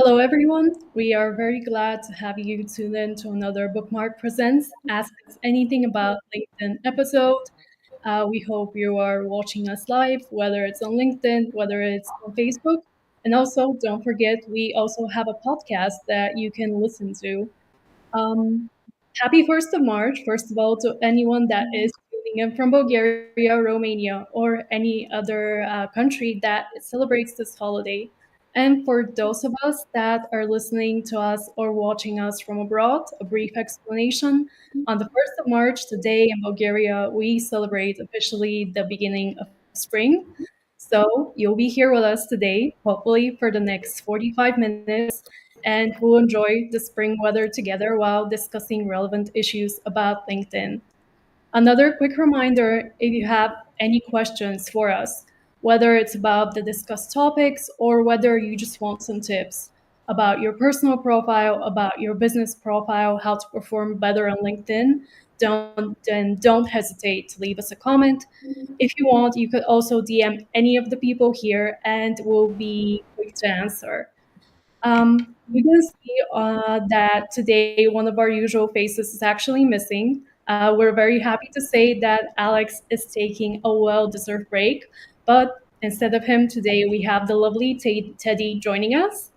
Hello, everyone. We are very glad to have you tune in to another BookMark Presents Ask Us Anything About LinkedIn episode. We hope you are watching us live, whether it's on LinkedIn, whether it's on Facebook. And also, don't forget, we also have a podcast that you can listen to. Um, Happy 1st of March, first of all, to anyone that is tuning in from Bulgaria, Romania, or any other country that celebrates this holiday. And for those of us that are listening to us or watching us from abroad, a brief explanation. On the 1st of March, today in Bulgaria, we celebrate officially the beginning of spring. So you'll be here with us today, hopefully for the next 45 minutes, and we'll enjoy the spring weather together while discussing relevant issues about LinkedIn. Another quick reminder, if you have any questions for us, whether it's about the discussed topics or whether you just want some tips about your personal profile, about your business profile, how to perform better on LinkedIn, don't hesitate to leave us a comment. If you want, you could also DM any of the people here and we'll be quick to answer. We can see that today one of our usual faces is actually missing. We're very happy to say that Alex is taking a well deserved break, but instead of him today, we have the lovely Teddy joining us.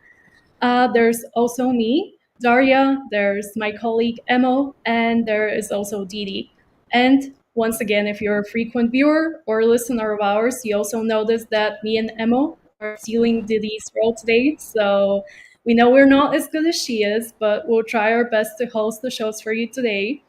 There's also me, Daria, there's my colleague Emo, and there is also Didi. And once again, if you're a frequent viewer or listener of ours, you also notice that me and Emo are stealing Didi's role today. So we know we're not as good as she is, but we'll try our best to host the shows for you today.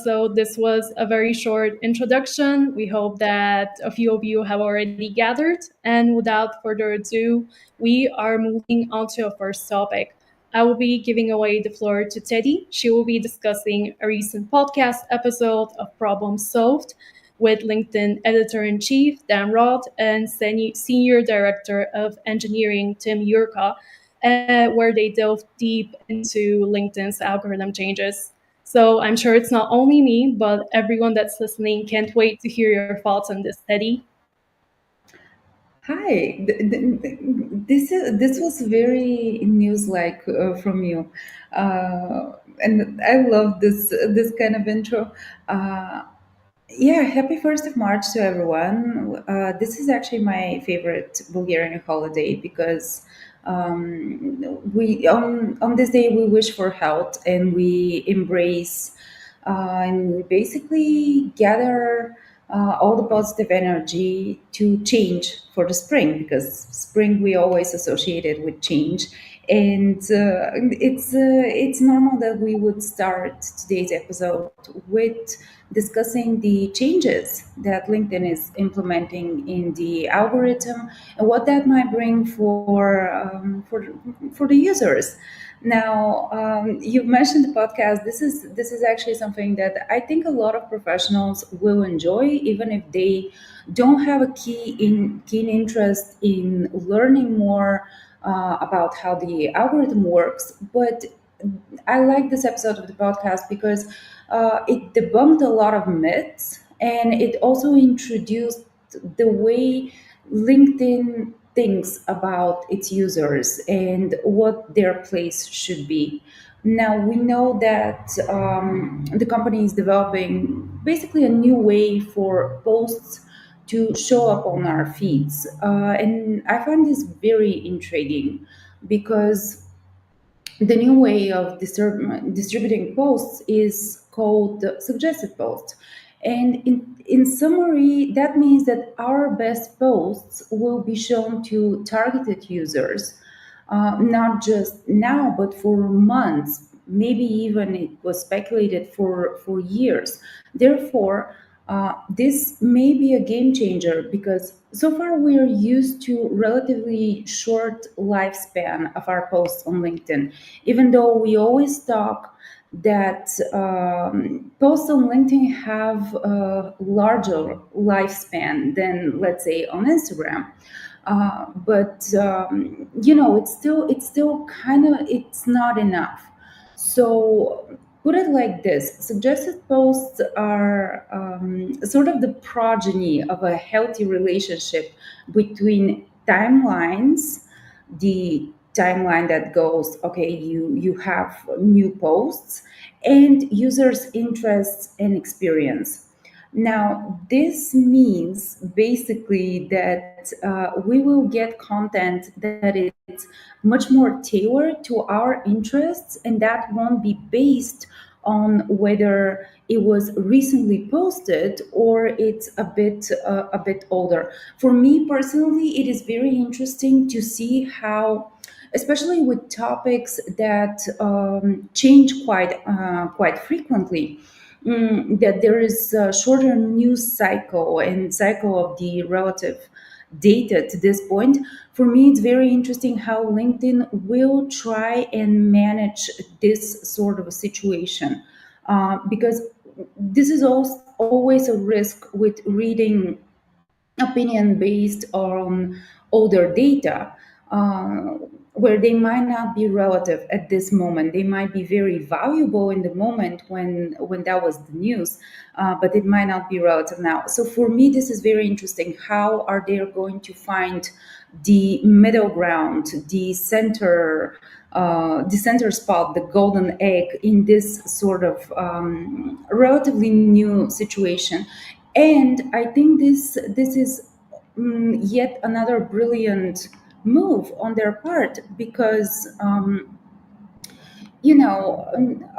So this was a very short introduction. We hope that a few of you have already gathered. And without further ado, we are moving on to our first topic. I will be giving away the floor to Teddy. She will be discussing a recent podcast episode of Problem Solved with LinkedIn editor-in-chief Dan Roth and senior director of engineering Tim Yurka, where they delve deep into LinkedIn's algorithm changes. So I'm sure it's not only me, but everyone that's listening can't wait to hear your thoughts on this, Teddy. Hi, this was very news-like from you, and I love this kind of intro. Uh, yeah, happy 1st of March to everyone. This is actually my favorite Bulgarian holiday because we on this day we wish for health and we embrace and we basically gather all the positive energy to change for the spring because spring we always associated with change, and it's normal that we would start today's episode with discussing the changes that LinkedIn is implementing in the algorithm and what that might bring for the users. Now, you've mentioned the podcast. This is actually something that I think a lot of professionals will enjoy, even if they don't have a keen interest in learning more about how the algorithm works. But I like this episode of the podcast because it debunked a lot of myths and it also introduced the way LinkedIn thinks about its users and what their place should be. Now, we know that the company is developing basically a new way for posts to show up on our feeds. And I find this very intriguing because the new way of distributing posts is called the suggested post. And in summary, that means that our best posts will be shown to targeted users, not just now, but for months, maybe even it was speculated for years. Therefore, this may be a game changer because so far we are used to relatively short lifespan of our posts on LinkedIn, even though we always talk that posts on LinkedIn have a larger lifespan than, let's say, on Instagram. But it's still kind of it's not enough. So put it like this: suggested posts are sort of the progeny of a healthy relationship between timelines, the timeline that goes, okay, you have new posts and users interests and experience. Now this means basically that we will get content that it's much more tailored to our interests, and that won't be based on whether it was recently posted or it's a bit older. For me personally, it is very interesting to see how, especially with topics that change quite frequently, that there is a shorter news cycle and cycle of the relative data to this point. For me, it's very interesting how LinkedIn will try and manage this sort of a situation, because this is always a risk with reading opinion based on older data, uh, where they might not be relative at this moment. They might be very valuable in the moment when that was the news, but it might not be relative now. So for me, this is very interesting. How are they going to find the middle ground, the center spot, the golden egg in this sort of relatively new situation? And I think this is yet another brilliant move on their part, because a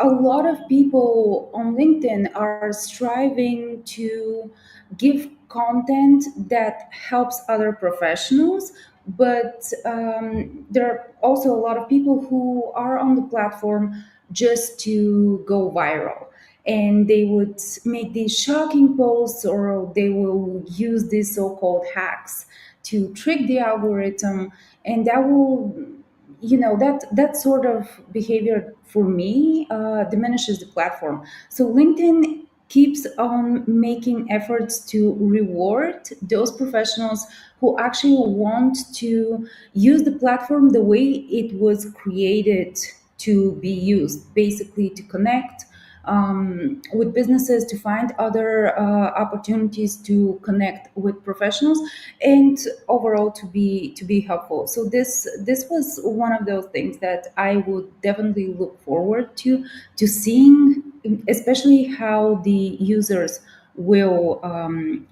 lot of people on LinkedIn are striving to give content that helps other professionals, but there are also a lot of people who are on the platform just to go viral. And they would make these shocking posts, or they will use these so called hacks to trick the algorithm. And that will, that sort of behavior for me diminishes the platform. So LinkedIn keeps on making efforts to reward those professionals who actually want to use the platform the way it was created to be used, basically to connect with businesses, to find other opportunities to connect with professionals, and overall to be helpful. So this was one of those things that I would definitely look forward to seeing, especially how the users will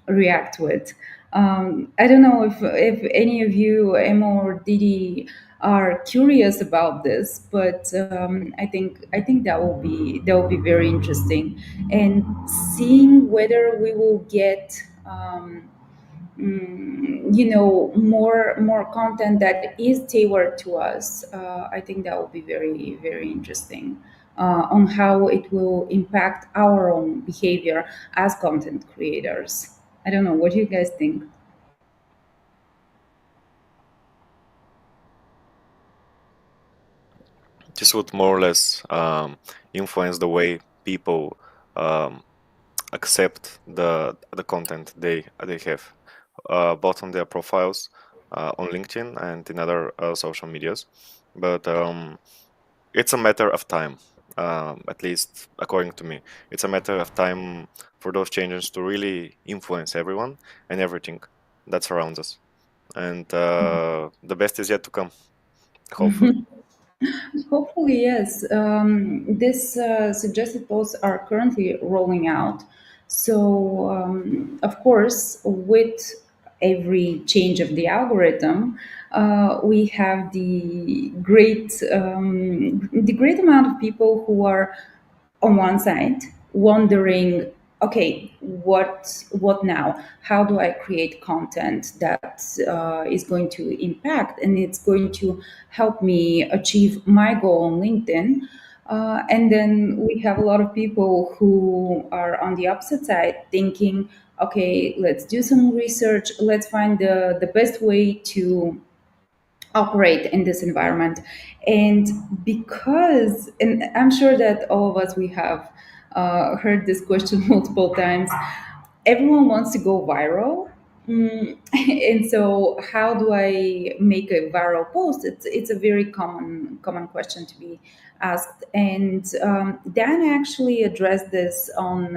react to it. I don't know if any of you, Emma or Didi, are curious about this, but I think that will be very interesting, and seeing whether we will get more content that is tailored to us. I think that will be very very interesting, on how it will impact our own behavior as content creators. I don't know. What do you guys think? This would more or less influence the way people um, accept the content they have, both on their profiles on LinkedIn and in other social medias. But it's a matter of time, at least according to me. It's a matter of time for those changes to really influence everyone and everything that surrounds us. And the best is yet to come, hopefully. Hopefully, yes. This suggested posts are currently rolling out. So, of course, with every change of the algorithm, we have the great amount of people who are on one side wondering, okay, what now? How do I create content that is going to impact and it's going to help me achieve my goal on LinkedIn? And then we have a lot of people who are on the opposite side thinking, okay, let's do some research, let's find the best way to operate in this environment. And because, and I'm sure that all of us, we have heard this question multiple times, everyone wants to go viral. And so, how do I make a viral post? It's a very common question to be asked. And Dan actually addressed this on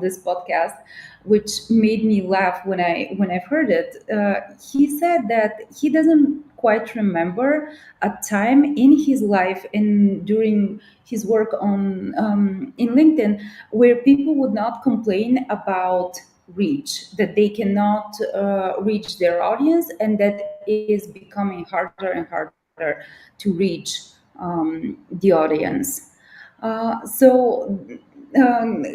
this podcast, which made me laugh when I've heard it. He said that he doesn't quite remember a time in his life and during his work on in LinkedIn where people would not complain about reach, that they cannot reach their audience, and that is becoming harder and harder to reach the audience. So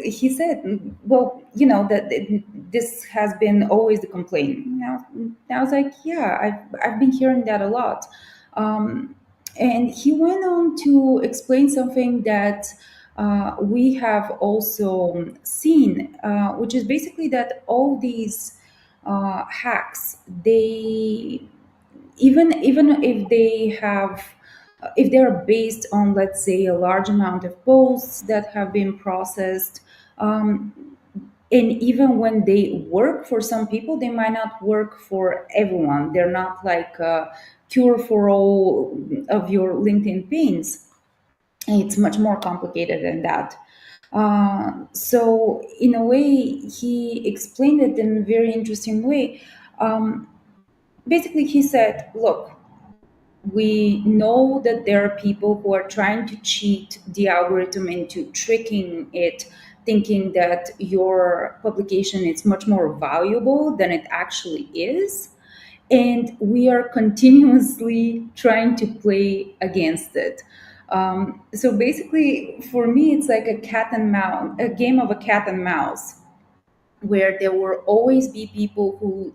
he said, well, that this has been always the complaint. Now, I was like, yeah, I've been hearing that a lot. Um, and he went on to explain something that we have also seen, which is basically that all these hacks, they even if they have if they are based on, let's say, a large amount of posts that have been processed, um, and even when they work for some people, they might not work for everyone. They're not like a cure for all of your LinkedIn pains. It's much more complicated than that. So in a way, he explained it in a very interesting way. um, Basically, he said, look, we know that there are people who are trying to cheat the algorithm into tricking it, thinking that your publication is much more valuable than it actually is. And we are continuously trying to play against it. So basically, for me, it's like a cat and mouse, a game of a cat and mouse, where there will always be people who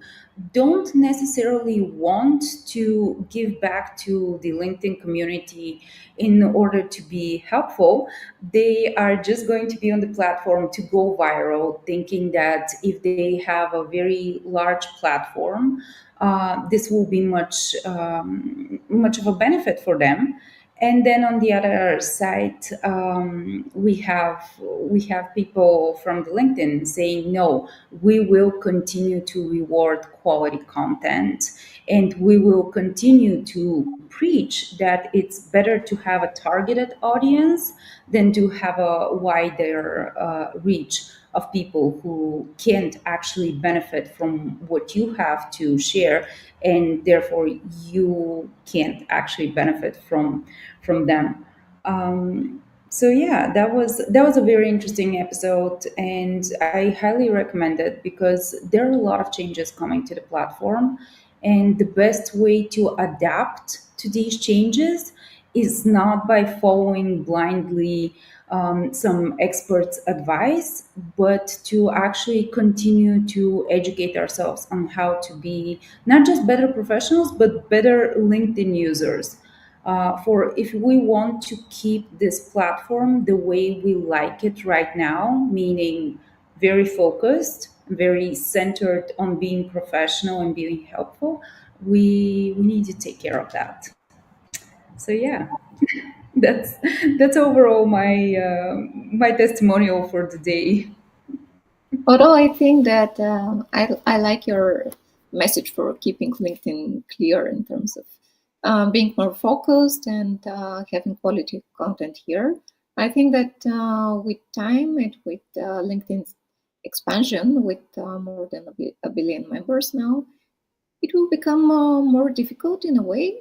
don't necessarily want to give back to the LinkedIn community in order to be helpful. They are just going to be on the platform to go viral, thinking that if they have a very large platform, this will be much of a benefit for them. And then on the other side, we have people from the LinkedIn saying, no, we will continue to reward quality content, and we will continue to preach that it's better to have a targeted audience than to have a wider reach of people who can't actually benefit from what you have to share, and therefore you can't actually benefit from them. So yeah, that was a very interesting episode, and I highly recommend it because there are a lot of changes coming to the platform, and the best way to adapt to these changes is not by following blindly some experts' advice, but to actually continue to educate ourselves on how to be not just better professionals, but better LinkedIn users. For if we want to keep this platform the way we like it right now, meaning very focused, very centered on being professional and being helpful, we need to take care of that. So yeah, that's that's overall my testimonial for the day. Although I think that I like your message for keeping LinkedIn clear in terms of being more focused and having quality content here. I think that with time and with LinkedIn's expansion, with more than a billion members now, it will become more difficult in a way.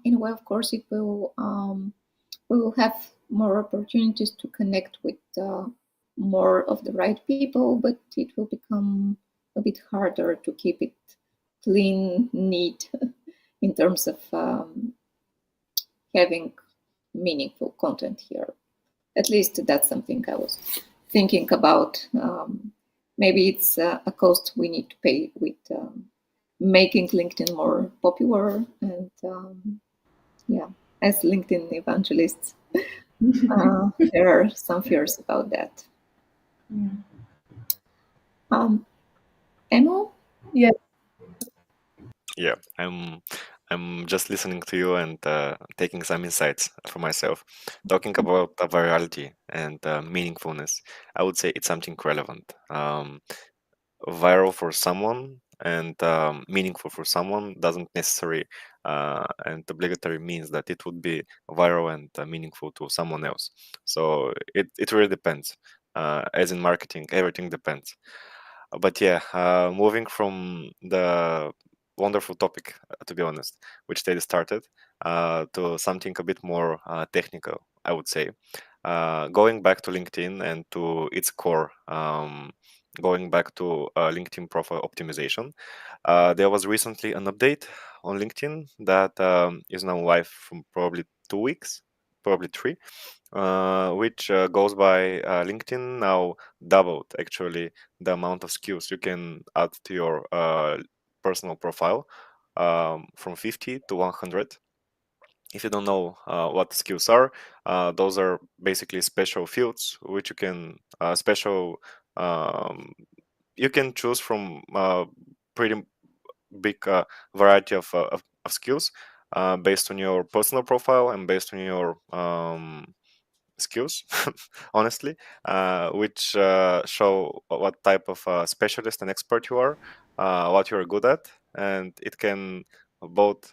In a way, of course, it will. We will have more opportunities to connect with more of the right people, but it will become a bit harder to keep it clean, neat in terms of having meaningful content here. At least that's something I was thinking about. Maybe it's a cost we need to pay with making LinkedIn more popular. And yeah, as LinkedIn evangelists, there are some fears about that. Yeah. Emo? Yeah. Yeah, I'm just listening to you and taking some insights for myself. Talking about virality and meaningfulness, I would say it's something relevant. Viral for someone and meaningful for someone doesn't necessarily and obligatory means that it would be viral and meaningful to someone else. So it really depends. As in marketing, everything depends. But yeah, moving from the wonderful topic, to be honest, which Teddy started, to something a bit more technical, I would say. Going back to LinkedIn and to its core, going back to LinkedIn profile optimization, there was recently an update on LinkedIn that is now live from probably 2 weeks, probably three, which goes by LinkedIn now doubled actually the amount of skills you can add to your personal profile, from 50 to 100. If you don't know what the skills are, those are basically special fields which you can special um, you can choose from pretty big variety of skills based on your personal profile and based on your skills, honestly, which show what type of specialist and expert you are, what you're good at, and it can both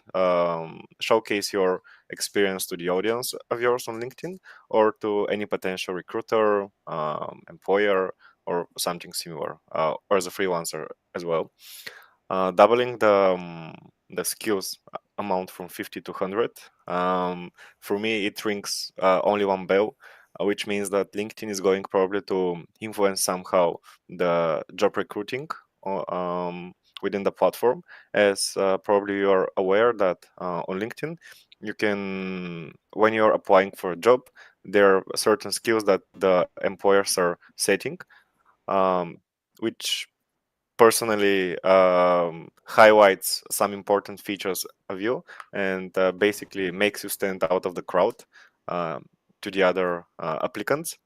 showcase your experience to the audience of yours on LinkedIn or to any potential recruiter, employer, or something similar, or as a freelancer as well. Doubling the skills amount from 50 to 100. For me, it rings only one bell, which means that LinkedIn is going probably to influence somehow the job recruiting within the platform, as probably you're aware that on LinkedIn, you can, when you're applying for a job, there are certain skills that the employers are setting, um, which personally highlights some important features of you and basically makes you stand out of the crowd um, to the other applicants.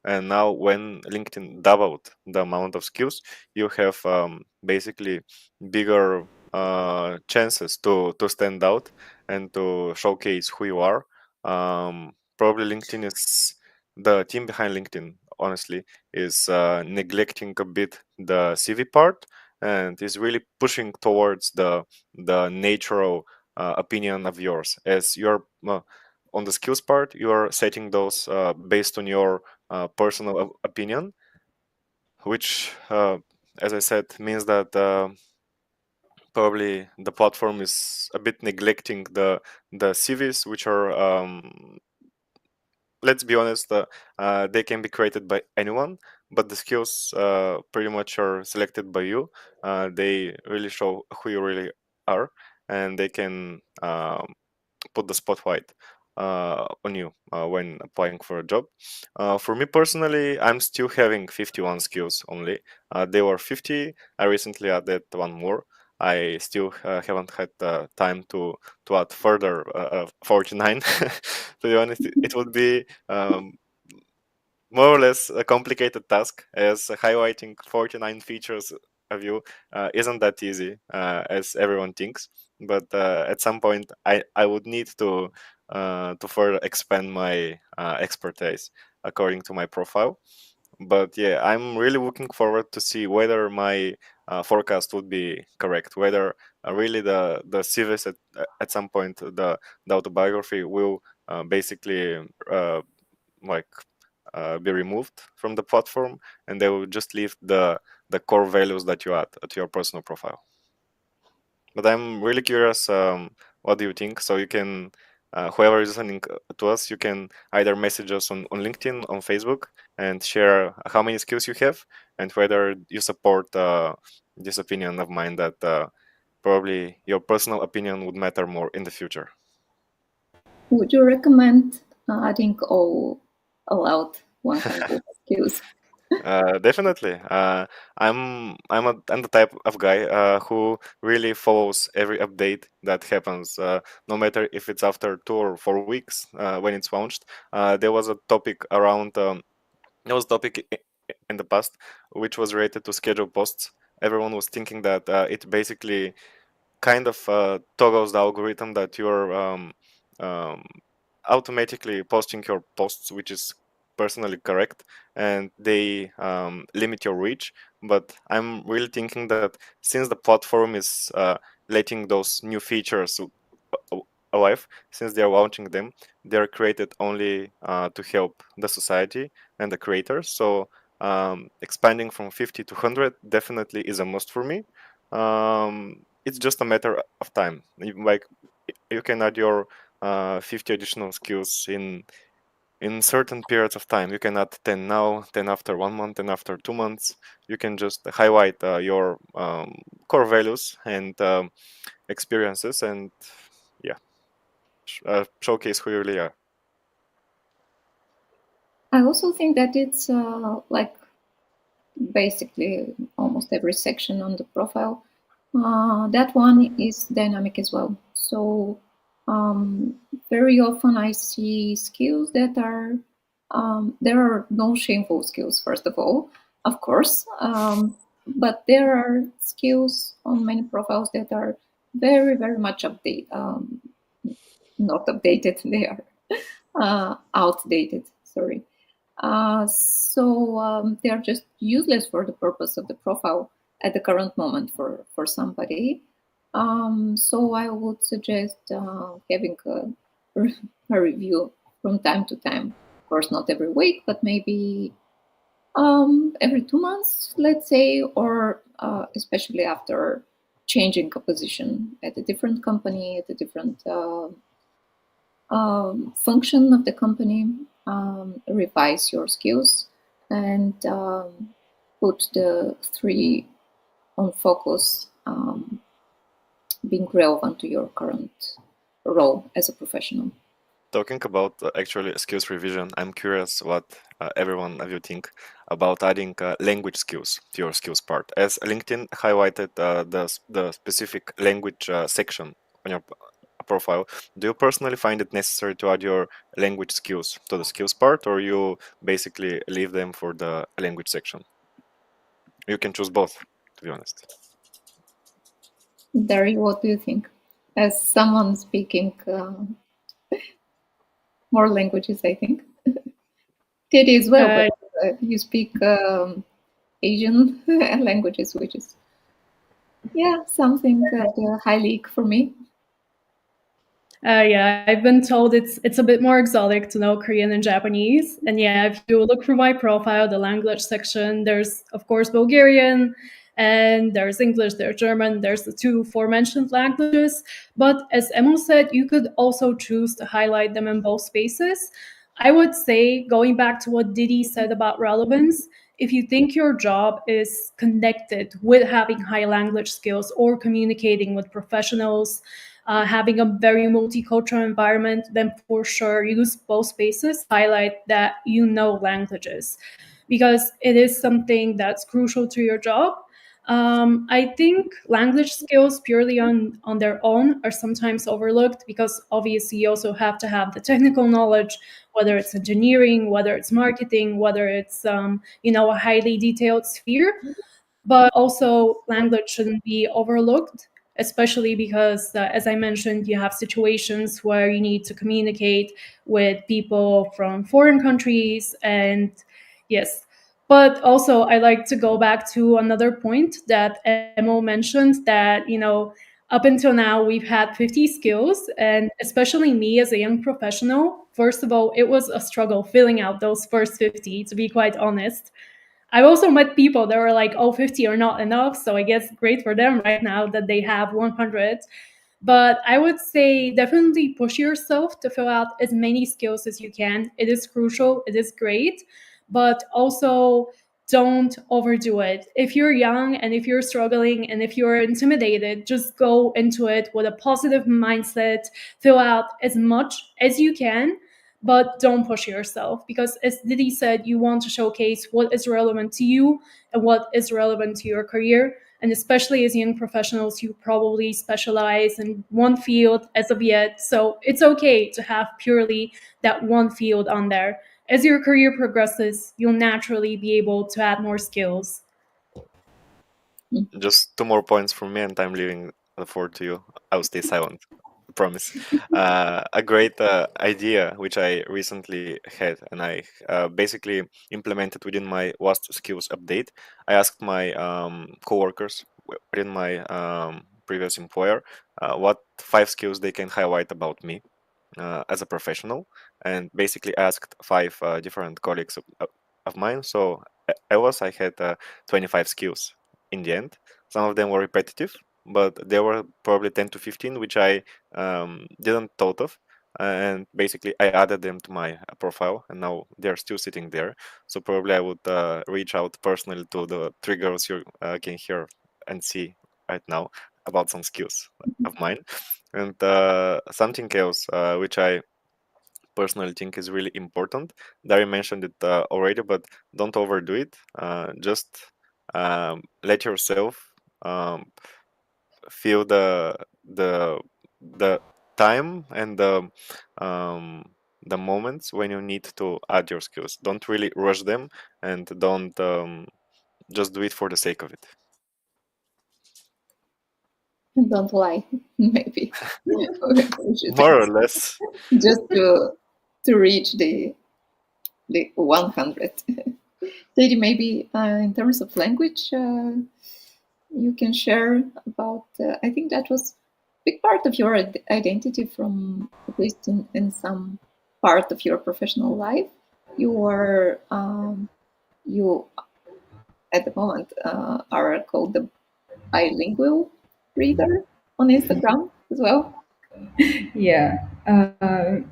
And now, when LinkedIn doubled the amount of skills, you have basically bigger chances to stand out and to showcase who you are. Probably LinkedIn is the team behind LinkedIn, honestly, is neglecting a bit the CV part and is really pushing towards the natural opinion of yours. As you're on the skills part, you are setting those based on your personal opinion, which, as I said, means that probably the platform is a bit neglecting the CVs, which are let's be honest, they can be created by anyone, but the skills pretty much are selected by you. They really show who you really are, and they can put the spotlight on you when applying for a job. For me personally, I'm still having 51 skills only. They were 50. I recently added one more. I still haven't had time to add further 49. To be honest, it would be more or less a complicated task, as highlighting 49 features of you isn't that easy as everyone thinks. But at some point, I would need to further expand my expertise according to my profile. But yeah, I'm really looking forward to see whether my forecast would be correct, whether really the CVs at some point, the autobiography will basically like be removed from the platform, and they will just leave the core values that you add to your personal profile. But I'm really curious, what do you think? So you can, whoever is listening to us, you can either message us on LinkedIn, on Facebook, and share how many skills you have and whether you support this opinion of mine that probably your personal opinion would matter more in the future. Would you recommend adding all allowed 100 skills? Definitely. I'm the type of guy who really follows every update that happens, no matter if it's after 2 or 4 weeks when it's launched. There was a topic around. There was a topic in the past which was related to schedule posts. Everyone was thinking that it basically kind of toggles the algorithm that you're um, automatically posting your posts, which is personally correct, and they limit your reach. but I'm really thinking that since the platform is letting those new features alive, since they are launching them, they are created only to help the society and the creators. So expanding from 50 to 100 definitely is a must for me. It's just a matter of time. Like you can add your 50 additional skills in certain periods of time. You can add 10 now, 10 after 1 month, and after 2 months. You can just highlight your core values and experiences, and yeah, showcase who you really are. I also think that it's like basically almost every section on the profile. That one is dynamic as well. So um, very often I see skills that are there are no shameful skills, first of all, of course, but there are skills on many profiles that are very, very much update, not updated. They are outdated. Sorry. So they are just useless for the purpose of the profile at the current moment for somebody. So I would suggest having a review from time to time. Of course, not every week, but maybe every 2 months, let's say, or especially after changing a position at a different company, at a different function of the company, revise your skills, and put the three on focus, being relevant to your current role as a professional. Talking about actually skills revision, I'm curious what everyone of you think about adding language skills to your skills part. As LinkedIn highlighted the specific language section on your profile, do you personally find it necessary to add your language skills to the skills part, or you basically leave them for the language section? You can choose both, to be honest. Dari, what do you think? As someone speaking more languages, I think. Katie as well, but Uh, you speak Asian languages, which is, yeah, something high league for me. yeah, I've been told it's a bit more exotic to know Korean and Japanese. And yeah, if you look through my profile, the language section, there's of course Bulgarian, and there's English, there's German, there's the two aforementioned languages. But as Emil said, you could also choose to highlight them in both spaces. I would say, going back to what Didi said about relevance, if you think your job is connected with having high language skills or communicating with professionals, having a very multicultural environment, then for sure use both spaces, highlight that you know languages, because it is something that's crucial to your job. I think language skills purely on their own are sometimes overlooked, because obviously you also have to have the technical knowledge, whether it's engineering, whether it's marketing, whether it's a highly detailed sphere. But also, language shouldn't be overlooked, especially because, as I mentioned, you have situations where you need to communicate with people from foreign countries. And yes, but also I like to go back to another point that Emil mentioned, that, up until now, we've had 50 skills, and especially me as a young professional, first of all, it was a struggle filling out those first 50, to be quite honest. I've also met people that were like, oh, 50 are not enough. So I guess great for them right now that they have 100. But I would say definitely push yourself to fill out as many skills as you can. It is crucial, it is great, but also don't overdo it. If you're young and if you're struggling and if you're intimidated, just go into it with a positive mindset, fill out as much as you can, but don't push yourself, because as Didi said, you want to showcase what is relevant to you and what is relevant to your career. And especially as young professionals, you probably specialize in one field as of yet. So it's okay to have purely that one field on there. As your career progresses, you'll naturally be able to add more skills. Just two more points from me, and I'm leaving the floor to you. I'll stay silent. promise. A great idea which I recently had, and I basically implemented within my last skills update. I asked my coworkers within my previous employer what 5 skills they can highlight about me as a professional, and basically asked 5 different colleagues of mine. So I had 25 skills in the end. Some of them were repetitive, but there were probably 10 to 15 which I didn't thought of. And basically, I added them to my profile, and now they're still sitting there. So probably I would reach out personally to the 3 girls you can hear and see right now about some skills of mine. And something else which I personally think is really important. Dari mentioned it already, but don't overdo it. Just let yourself feel the the time and um, the moments when you need to add your skills. Don't really rush them, and don't just do it for the sake of it. And don't lie, maybe. We should More or less. just to reach the 100. Sadie, maybe in terms of language, you can share about. I think that was a big part of your identity, from at least in some part of your professional life. You were you at the moment are called the bilingual reader on Instagram as well. Yeah,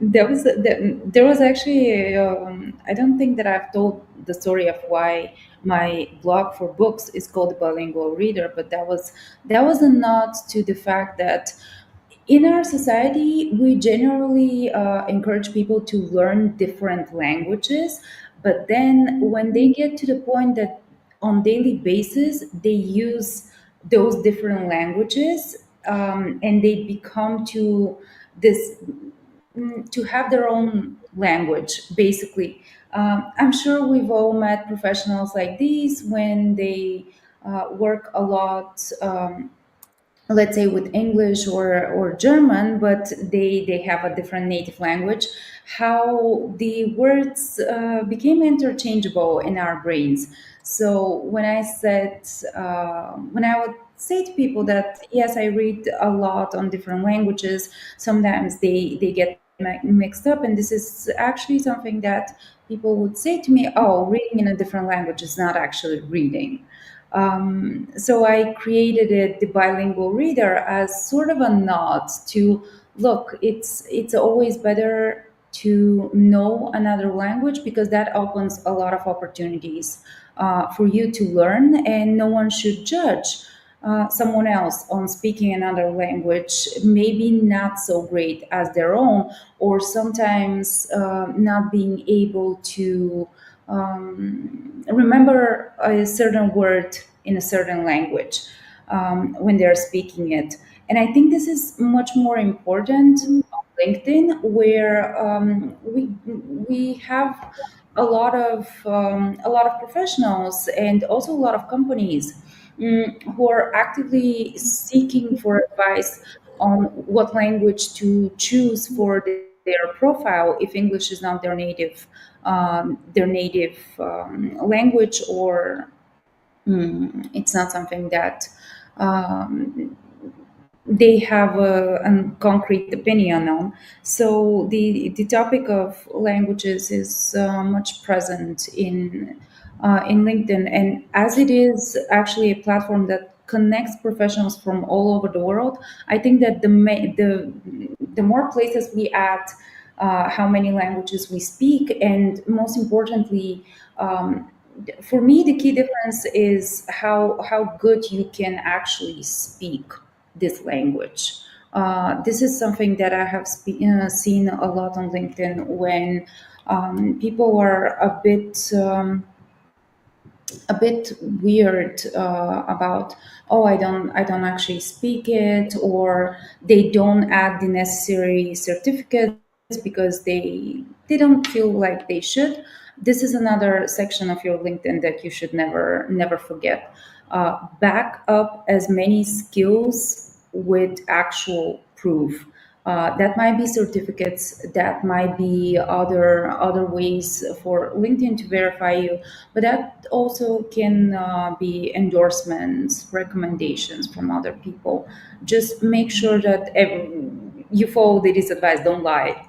there was actually I don't think that I've told the story of why my blog for books is called the bilingual reader, but that was a nod to the fact that in our society, we generally encourage people to learn different languages, but then when they get to the point that on daily basis they use those different languages, and they become this to have their own language, basically. I'm sure we've all met professionals like these when they work a lot. Let's say with English or German, but they have a different native language, how the words became interchangeable in our brains. So when I would say to people that yes, I read a lot on different languages, sometimes they get mixed up, and this is actually something that people would say to me, oh, reading in a different language is not actually reading. So I created it, the bilingual reader, as sort of a nod to look. It's always better to know another language because that opens a lot of opportunities for you to learn, and no one should judge someone else on speaking another language, maybe not so great as their own, or sometimes not being able to remember a certain word in a certain language when they're speaking it. And I think this is much more important on LinkedIn, where we have a lot of professionals and also a lot of companies who are actively seeking for advice on what language to choose for their profile if English is not their native language, or it's not something that um, they have a concrete opinion on. So the topic of languages is much present in LinkedIn, and as it is actually a platform that connects professionals from all over the world, I think that the more places we add, how many languages we speak, and most importantly, for me, the key difference is how good you can actually speak this language. This is something that I have seen a lot on LinkedIn when people are a bit weird about, oh, I don't actually speak it, or they don't add the necessary certificates because they don't feel like they should. This is another section of your LinkedIn that you should never forget. Back up as many skills with actual proof. That might be certificates, that might be other ways for LinkedIn to verify you, but that also can be endorsements, recommendations from other people. Just make sure that you follow this advice. Don't lie.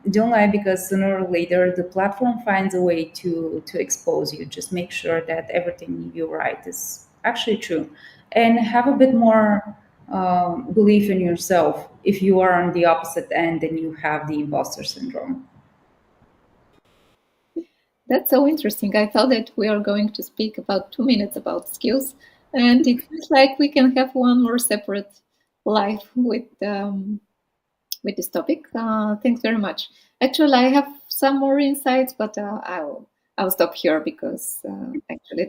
Don't lie, because sooner or later the platform finds a way to expose you. Just make sure that everything you write is actually true, and have a bit more belief in yourself if you are on the opposite end and you have the imposter syndrome. That's so interesting. I thought that we are going to speak about 2 minutes about skills, and it seems like we can have one more separate live with this topic. Thanks very much. Actually, I have some more insights, but I'll stop here because actually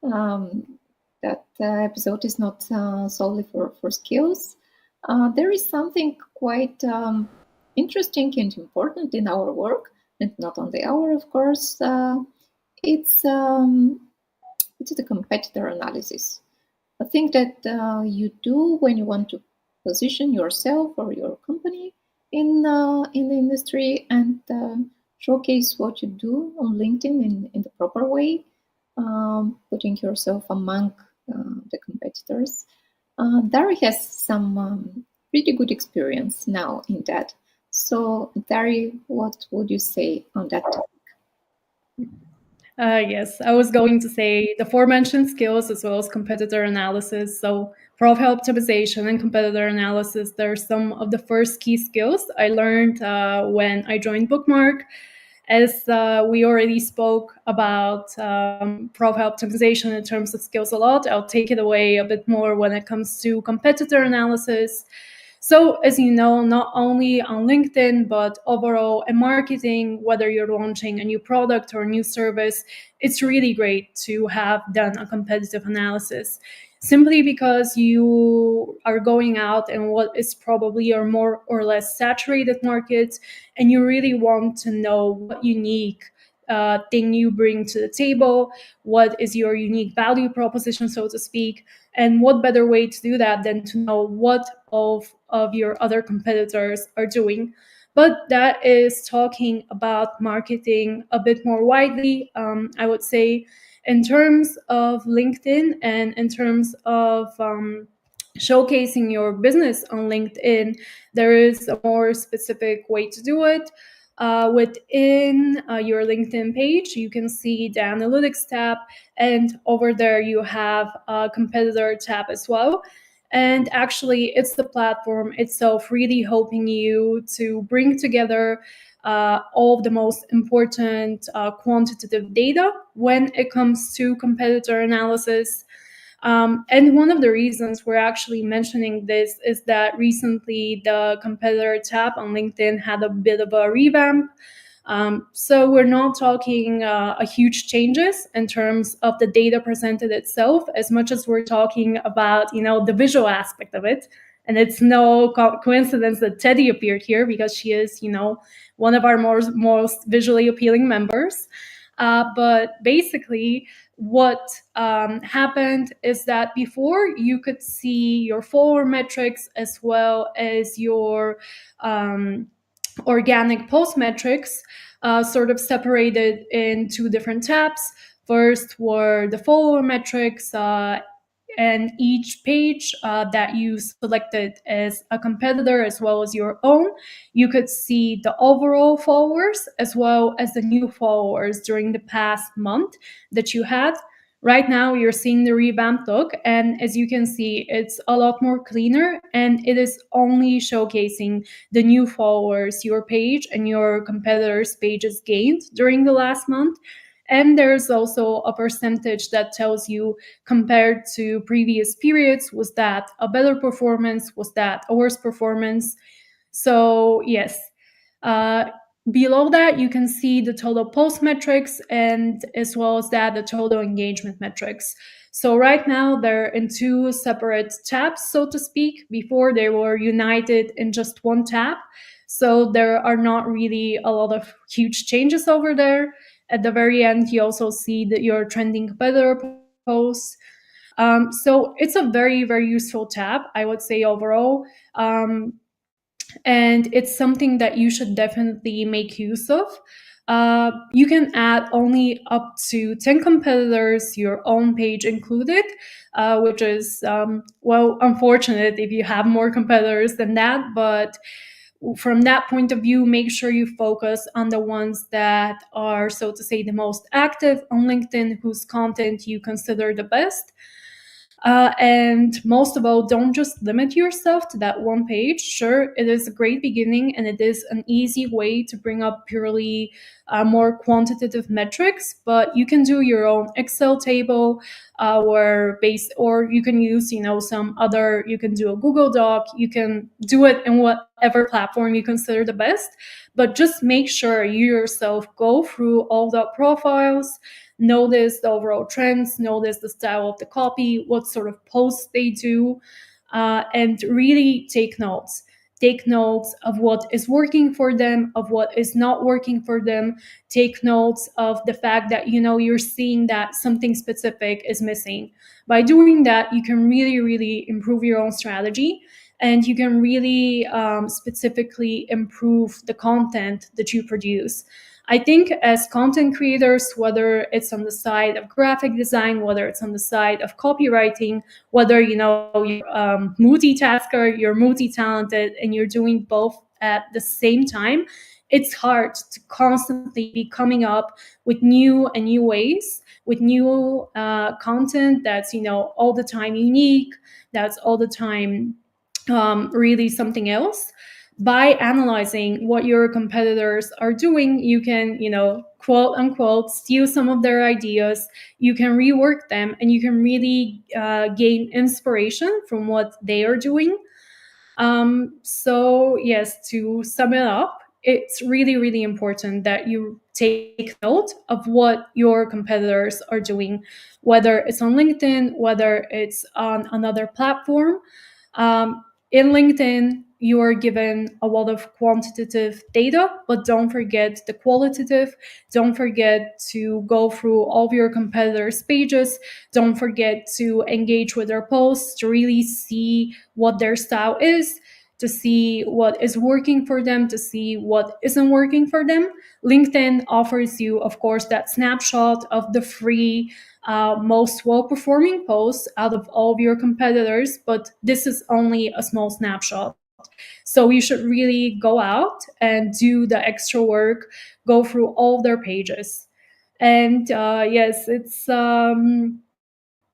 um, that episode is not solely for skills. There is something quite interesting and important in our work, and not only our, of course. It's um, it's the competitor analysis. A thing that you do when you want to position yourself or your company in the industry and showcase what you do on LinkedIn in the proper way, putting yourself among the competitors. Dari has some pretty good experience now in that. So, Dari, what would you say on that topic? Yes, I was going to say the aforementioned skills as well as competitor analysis. So, profile optimization and competitor analysis, they're some of the first key skills I learned when I joined BookMark. As we already spoke about profile optimization in terms of skills a lot, I'll take it away a bit more when it comes to competitor analysis. So, as you know, not only on LinkedIn, but overall in marketing, whether you're launching a new product or a new service, it's really great to have done a competitive analysis simply because you are going out in what is probably your more or less saturated market, and you really want to know what unique thing you bring to the table, what is your unique value proposition, so to speak. And what better way to do that than to know what of your other competitors are doing? But that is talking about marketing a bit more widely. I would say, in terms of LinkedIn and in terms of showcasing your business on LinkedIn, there is a more specific way to do it. Within your LinkedIn page, you can see the analytics tab, and over there you have a competitor tab as well. And actually, it's the platform itself really helping you to bring together all of the most important quantitative data when it comes to competitor analysis. And one of the reasons we're actually mentioning this is that recently the competitor tab on LinkedIn had a bit of a revamp. So we're not talking a huge changes in terms of the data presented itself, as much as we're talking about the visual aspect of it. And it's no coincidence that Teddy appeared here because she is one of our most visually appealing members. But basically, what happened is that before you could see your follower metrics as well as your organic post metrics sort of separated in two different tabs. First were the follower metrics, and each page that you selected as a competitor as well as your own, you could see the overall followers as well as the new followers during the past month that you had. Right now, you're seeing the revamped look, and as you can see, it's a lot more cleaner, and it is only showcasing the new followers your page and your competitors' pages gained during the last month. And there's also a percentage that tells you, compared to previous periods, was that a better performance, was that a worse performance. So yes, uh, below that you can see the total post metrics, and as well as that the total engagement metrics. So right now they're in two separate tabs, so to speak. Before they were united in just one tab, so there are not really a lot of huge changes over there. At the very end, you also see that your trending competitor posts. So it's a very, very useful tab, I would say, overall. And it's something that you should definitely make use of. You can add only up to 10 competitors, your own page included, which is, well, unfortunate if you have more competitors than that. But from that point of view, make sure you focus on the ones that are, so to say, the most active on LinkedIn, whose content you consider the best. And most of all, don't just limit yourself to that one page. Sure, it is a great beginning and it is an easy way to bring up purely more quantitative metrics, but you can do your own Excel table or you can use, some other, you can do a Google Doc, you can do it in whatever platform you consider the best, but just make sure you yourself go through all the profiles, notice the overall trends, notice the style of the copy, what sort of posts they do, and really take notes. Take notes of what is working for them, of what is not working for them. Take notes of the fact that you're seeing that something specific is missing. By doing that, you can really, really improve your own strategy, and you can really specifically improve the content that you produce. I think as content creators, whether it's on the side of graphic design, whether it's on the side of copywriting, whether you're multitasker, you're multi-talented, and you're doing both at the same time, it's hard to constantly be coming up with new and new ways, with new content that's all the time unique, that's all the time really something else. By analyzing what your competitors are doing, you can, quote unquote, steal some of their ideas. You can rework them, and you can really gain inspiration from what they are doing. So, yes, to sum it up, it's really, really important that you take note of what your competitors are doing, whether it's on LinkedIn, whether it's on another platform. In LinkedIn, you are given a lot of quantitative data, but don't forget the qualitative. Don't forget to go through all of your competitors' pages. Don't forget to engage with their posts to really see what their style is, to see what is working for them, to see what isn't working for them. LinkedIn offers you, of course, that snapshot of the free most well-performing posts out of all of your competitors, but this is only a small snapshot. So you should really go out and do the extra work, go through all of their pages. And yes, it's a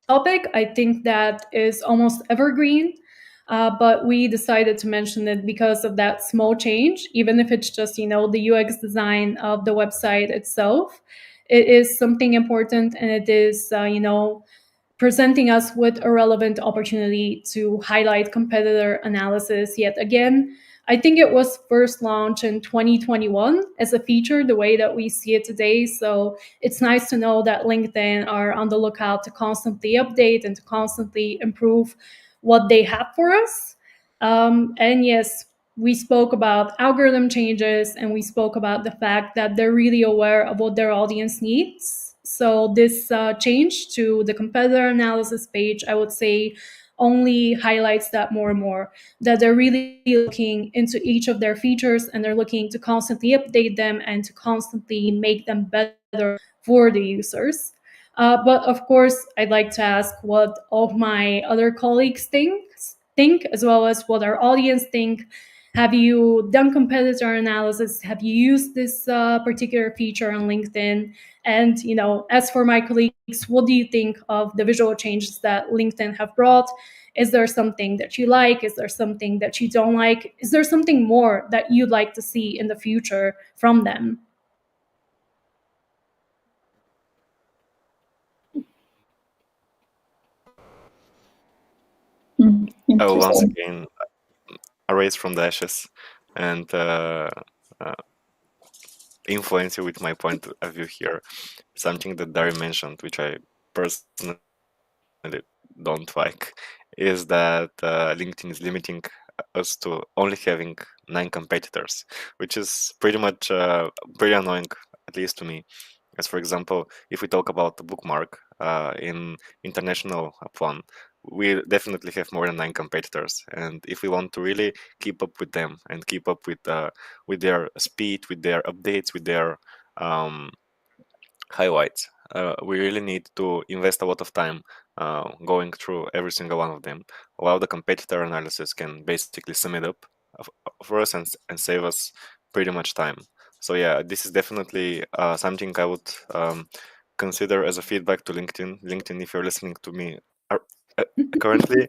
topic I think that is almost evergreen. But we decided to mention it because of that small change, even if it's just, the UX design of the website itself. It is something important, and it is, presenting us with a relevant opportunity to highlight competitor analysis yet again. I think it was first launched in 2021 as a feature, the way that we see it today. So it's nice to know that LinkedIn are on the lookout to constantly update and to constantly improve what they have for us. And yes, we spoke about algorithm changes, and we spoke about the fact that they're really aware of what their audience needs. So this change to the competitor analysis page, I would say, only highlights that more and more, that they're really looking into each of their features, and they're looking to constantly update them and to constantly make them better for the users. But of course, I'd like to ask what all of my other colleagues think, as well as what our audience think. Have you done competitor analysis? Have you used this particular feature on LinkedIn? And as for my colleagues, what do you think of the visual changes that LinkedIn have brought? Is there something that you like? Is there something that you don't like? Is there something more that you'd like to see in the future from them? I will once Interesting. again arise from the ashes and uh, influence you with my point of view here. Something that Dari mentioned, which I personally don't like, is that LinkedIn is limiting us to only having 9 competitors, which is pretty much pretty annoying, at least to me. As for example, if we talk about the BookMark, in international fun, we definitely have more than 9 competitors, and if we want to really keep up with them and keep up with their speed, with their updates, with their um, highlights, we really need to invest a lot of time going through every single one of them, while the competitor analysis can basically sum it up for us and save us pretty much time. So yeah, this is definitely something I would consider as a feedback to LinkedIn. LinkedIn, if you're listening to me uh, uh, currently,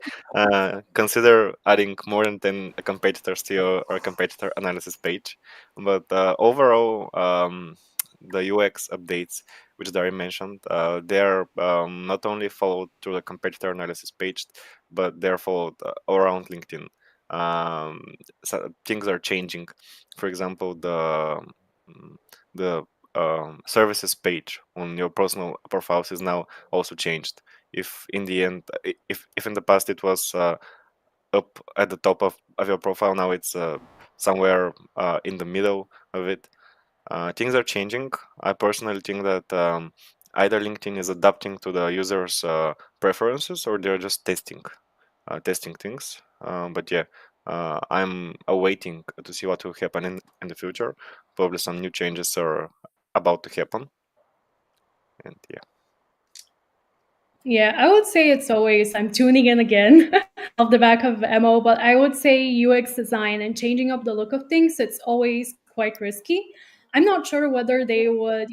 consider adding more than 10 competitors to your competitor analysis page. But overall, the UX updates which Dari mentioned, they're not only followed through the competitor analysis page, but they're followed around LinkedIn. Um, so things are changing. For example, mm, the services page on your personal profiles is now also changed. If in the end, if in the past it was up at the top of your profile, now it's somewhere in the middle of it. Things are changing. I personally think that either LinkedIn is adapting to the users' preferences, or they're just testing things. But yeah, I'm awaiting to see what will happen in the future. Probably some new changes are about to happen, and yeah. Yeah, I would say it's always I'm tuning in again off the back of MO, but I would say UX design and changing up the look of things, it's always quite risky. I'm not sure whether they would,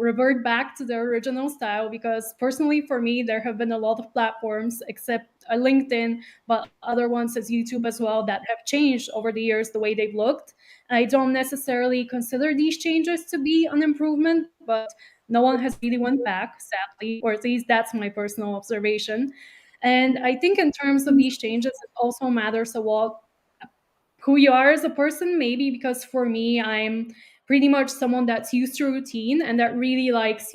revert back to their original style because personally for me there have been a lot of platforms except LinkedIn, but other ones as YouTube as well that have changed over the years the way they've looked. I don't necessarily consider these changes to be an improvement, but no one has really went back, sadly, or at least that's my personal observation. And I think in terms of these changes, it also matters a lot who you are as a person, maybe because for me, I'm pretty much someone that's used to routine and that really likes,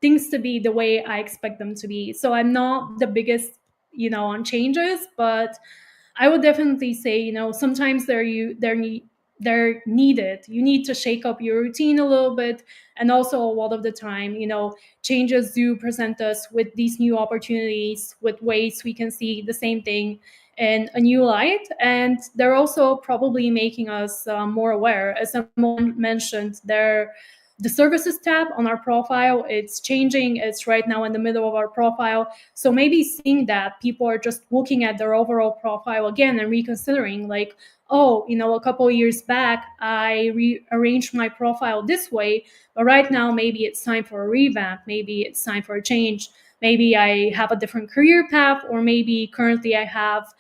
things to be the way I expect them to be. So I'm not the biggest, on changes, but I would definitely say, sometimes they're needed. You need to shake up your routine a little bit, and also a lot of the time, changes do present us with these new opportunities, with ways we can see the same thing in a new light, and they're also probably making us more aware. As someone mentioned, the services tab on our profile, it's changing. It's right now in the middle of our profile, so maybe seeing that people are just looking at their overall profile again and reconsidering, like, oh, a couple of years back, I rearranged my profile this way, but right now maybe it's time for a revamp. Maybe it's time for a change. Maybe I have a different career path, or maybe currently I have,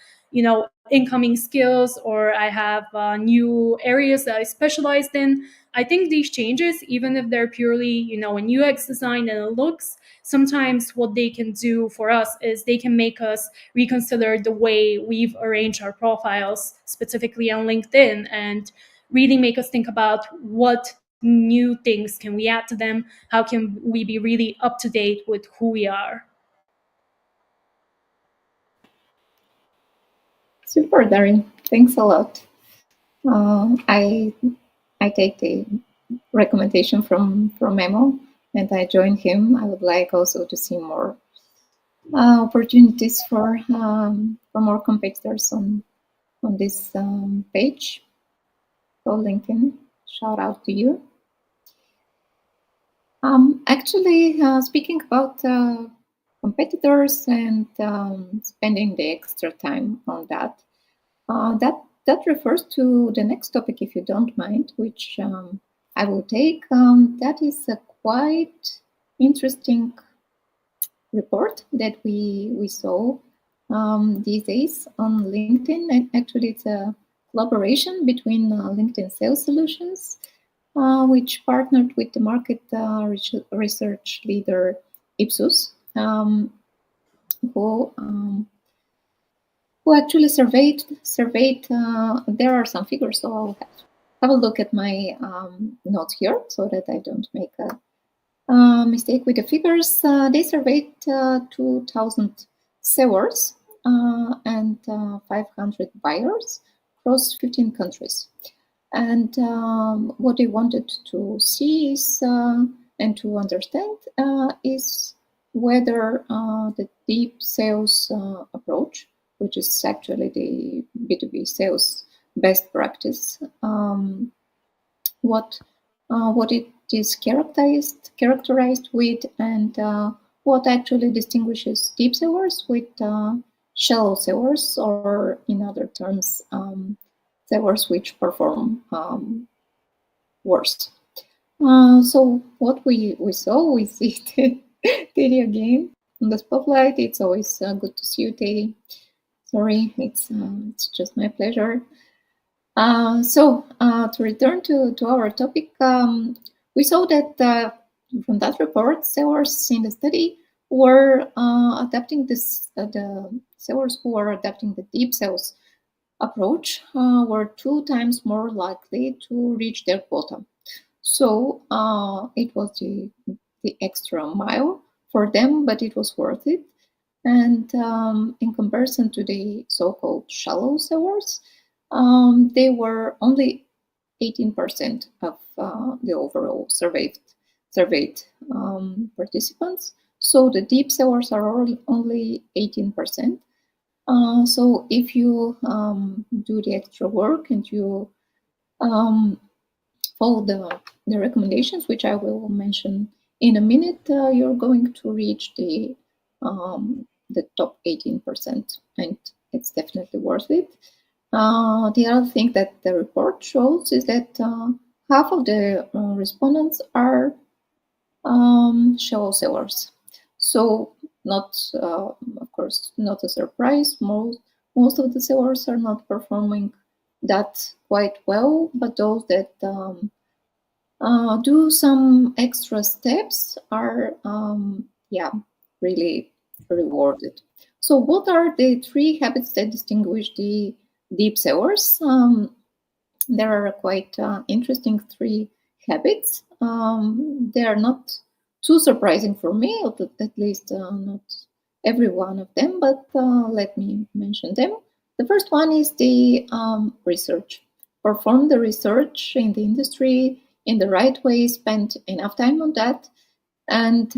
incoming skills, or I have new areas that I specialized in. I think these changes, even if they're purely, in UX design and it looks, sometimes what they can do for us is they can make us reconsider the way we've arranged our profiles, specifically on LinkedIn, and really make us think about what new things can we add to them, how can we be really up to date with who we are. Super, Darin. Thanks a lot. I take the recommendation from Memo, and I join him. I would like also to see more opportunities for more competitors on this page. So LinkedIn, shout out to you. Actually, speaking about competitors and spending the extra time on that, that refers to the next topic, if you don't mind, which I will take. That is a quite interesting report that we saw these days on LinkedIn. And actually, it's a collaboration between LinkedIn Sales Solutions, which partnered with the market research leader Ipsos, who actually surveyed. There are some figures, so I'll have a look at my notes here so that I don't make a mistake with the figures. They surveyed 2,000 sellers and 500 buyers across 15 countries. And what they wanted to see is and to understand is whether the deep sales approach, which is actually the B2B sales best practice, what it is characterized with, and what actually distinguishes deep sellers with shallow sellers, or in other terms, sellers which perform worse. So what we saw, we see Teddy again on the spotlight. It's always good to see you, Teddy. Sorry, it's just my pleasure. So to return to our topic, we saw that from that report, sellers in the study were adapting the sellers who were adapting the deep sales approach were 2 times more likely to reach their quota. So it was the extra mile for them, but it was worth it. And in comparison to the so-called shallow sellers, they were only 18% of the overall surveyed participants. So the deep sellers are only 18%. So if you do the extra work and you follow the recommendations, which I will mention in a minute, you're going to reach the top 18%, and it's definitely worth it. The other thing that the report shows is that half of the respondents are shallow sellers. So not, of course, not a surprise. Most of the sellers are not performing that quite well, but those that do some extra steps are, really rewarded. So what are the 3 habits that distinguish the deep sellers? There are quite interesting 3 habits. They are not too surprising for me, or at least not every one of them, but let me mention them. The first one is the research. Perform the research in the industry in the right way, spend enough time on that, and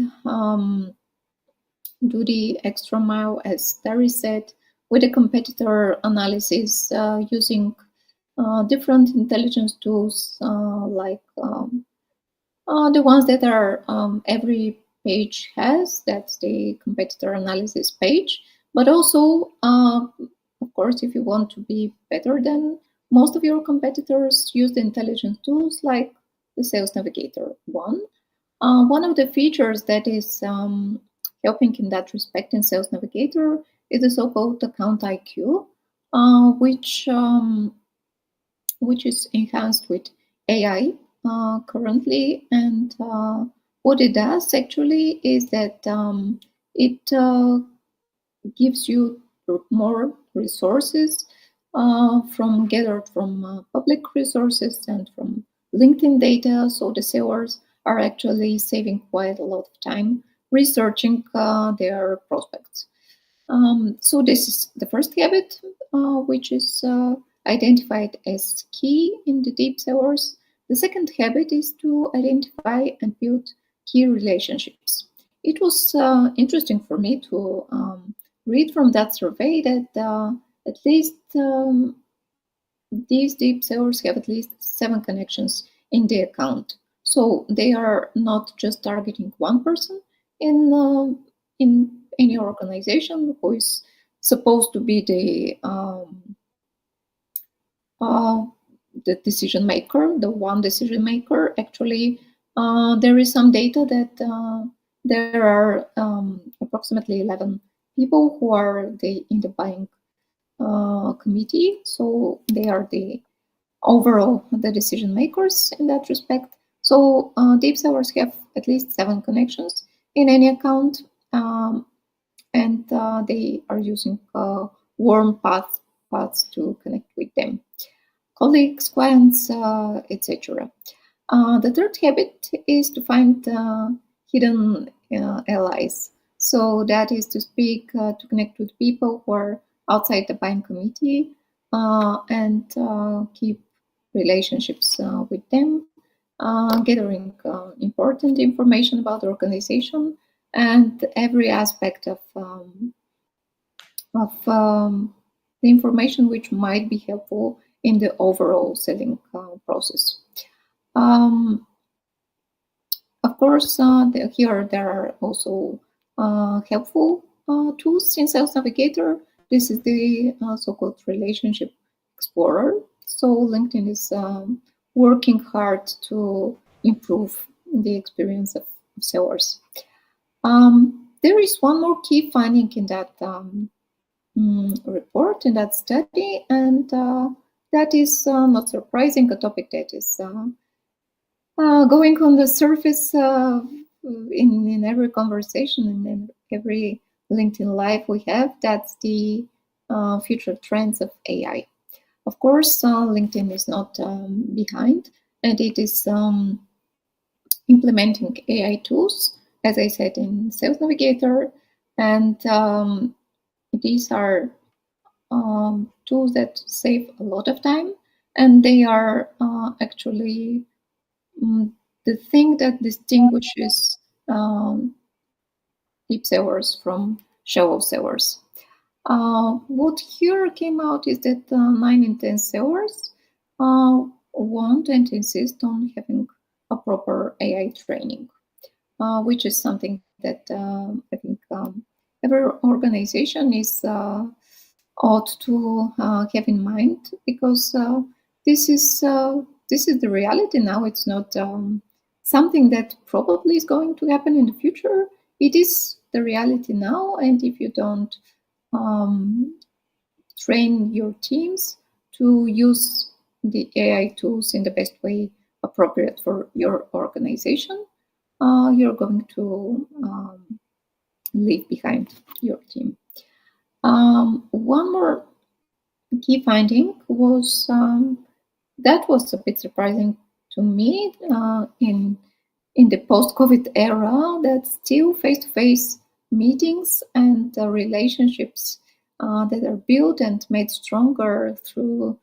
do the extra mile, as Terry said, with a competitor analysis using different intelligence tools like the ones that are every page has. That's the competitor analysis page. But also, of course, if you want to be better than most of your competitors, use the intelligence tools like the Sales Navigator one. One of the features that is helping in that respect in Sales Navigator is the so-called account IQ, which is enhanced with AI currently. And what it does actually is that it gives you more resources gathered from public resources and from LinkedIn data. So the sellers are actually saving quite a lot of time researching their prospects. So this is the first habit, which is identified as key in the deep sellers. The second habit is to identify and build key relationships. It was interesting for me to read from that survey that at least these deep sellers have at least 7 connections in the account. So they are not just targeting one person in any organization who is supposed to be the decision maker, the one decision maker. Actually, there is some data that there are approximately 11 people who are in the buying committee. So they are overall the decision makers in that respect. So deep sellers have at least 7 connections in any account, and they are using warm paths to connect with them, colleagues, clients, etc. The third habit is to find hidden allies. So that is to speak, to connect with people who are outside the buying committee and keep relationships with them, gathering important information about the organization, and every aspect of the information which might be helpful in the overall selling process. Um, of course, here there are also helpful tools in Sales Navigator. This is the so-called Relationship Explorer. So LinkedIn is working hard to improve the experience of sellers. There is one more key finding in that report, in that study, and that is not surprising, a topic that is going on the surface in every conversation and in every LinkedIn Live we have. That's the future trends of AI. Of course, LinkedIn is not behind, and it is implementing AI tools, as I said, in Sales Navigator, and these are tools that save a lot of time, and they are actually the thing that distinguishes deep sellers from shallow sellers. What here came out is that 9 in 10 sellers want and insist on having a proper AI training, which is something that I think every organization is ought to have in mind, because this is the reality now. It's not something that probably is going to happen in the future. It is the reality now, and if you don't train your teams to use the AI tools in the best way appropriate for your organization, you're going to leave behind your team. One more key finding was that was a bit surprising to me in the post-COVID era, that still face-to-face meetings and relationships that are built and made stronger through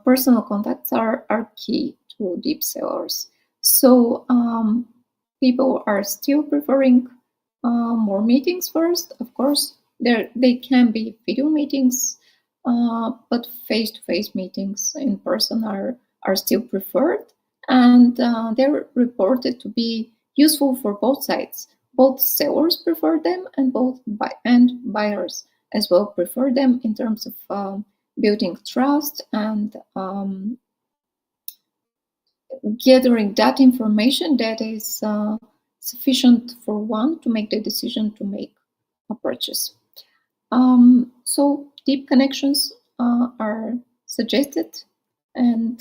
personal contacts are key to deep sellers. So people are still preferring more meetings first. Of course, they can be video meetings, but face-to-face meetings in person are still preferred, and they're reported to be useful for both sides. Both sellers prefer them, and buyers as well prefer them in terms of building trust and gathering that information that is sufficient for one to make the decision to make a purchase. So deep connections are suggested, and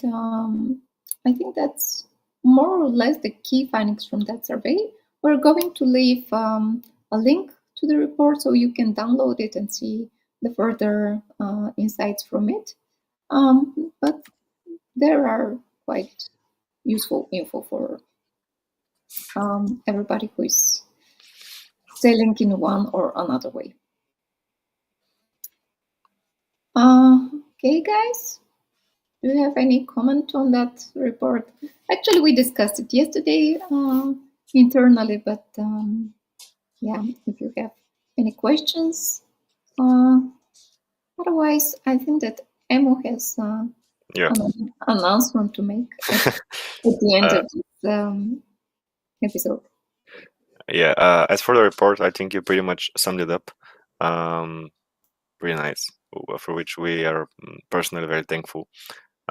I think that's more or less the key findings from that survey. We're going to leave a link to the report so you can download it and see the further insights from it. But there are quite useful info for everybody who is selling in one or another way. Okay, guys, do you have any comment on that report? Actually, we discussed it yesterday internally, but yeah, if you have any questions. Otherwise, I think that Emo has Yeah. an announcement to make at the end of this episode. Yeah. As for the report, I think you pretty much summed it up. Pretty nice, for which we are personally very thankful.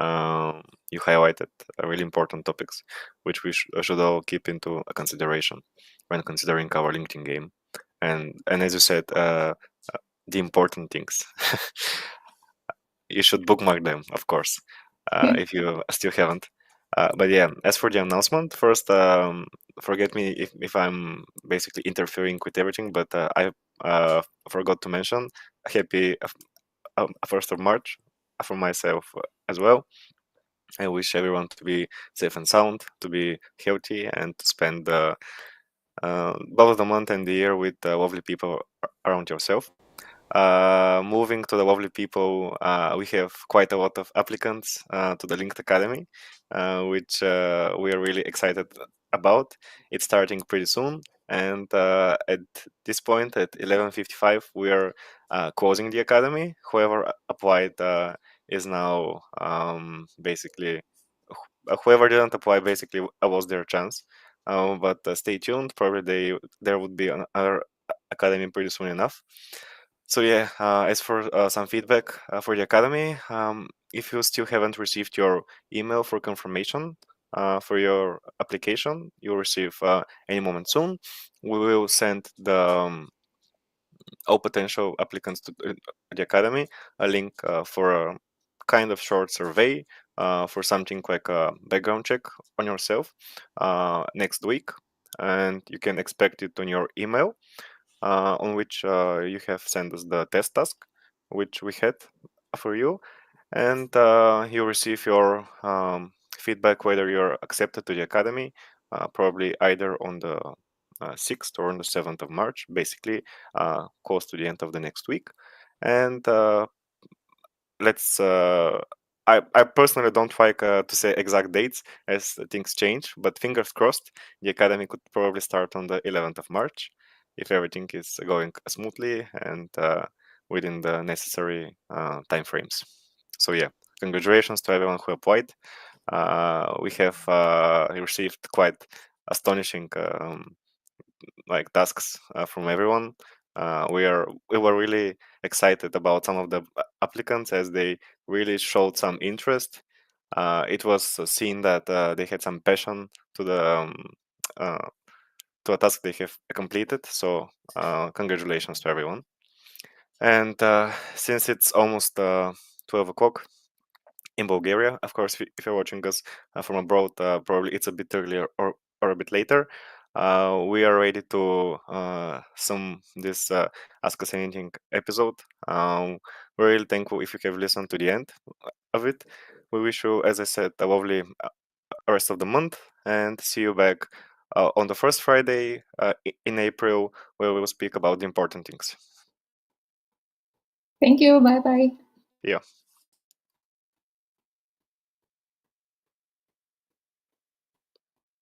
You highlighted really important topics, which we should all keep into consideration when considering our LinkedIn game. And as you said, the important things. You should bookmark them, of course, if you still haven't. But yeah, as for the announcement, first, forget me if I'm basically interfering with everything, but I forgot to mention happy 1st of March for myself as well. I wish everyone to be safe and sound, to be healthy, and to spend both the month and the year with lovely people around yourself. Moving to the lovely people, we have quite a lot of applicants to the Linked Academy, which we are really excited about. It's starting pretty soon, and at this point, at 11:55, we are closing the academy. Whoever applied is now basically whoever didn't apply basically lost their chance. But stay tuned. Probably there would be another academy pretty soon enough. So yeah, as for some feedback for the academy, if you still haven't received your email for confirmation for your application, you'll receive any moment soon. We will send all potential applicants to the academy a link for a kind of short survey for something like a background check on yourself next week, and you can expect it on your email on which you have sent us the test task, which we had for you, and you receive your feedback whether you're accepted to the academy, probably either on the 6th or on the 7th of March, basically close to the end of the next week. And let's I personally don't like to say exact dates as things change, but fingers crossed, the academy could probably start on the 11th of March if everything is going smoothly and within the necessary time frames. So yeah, congratulations to everyone who applied. We have received quite astonishing like tasks from everyone. We were really excited about some of the applicants as they really showed some interest. It was seen that they had some passion uh, to a task they have completed. So congratulations to everyone. And since it's almost 12 o'clock in Bulgaria, of course, if you're watching us from abroad, probably it's a bit earlier or a bit later. We are ready to sum this Ask Us Anything episode. We're really thankful if you have listened to the end of it. We wish you, as I said, a lovely rest of the month, and see you back on the first Friday in April, where we will speak about the important things. Thank you. Bye bye. Yeah.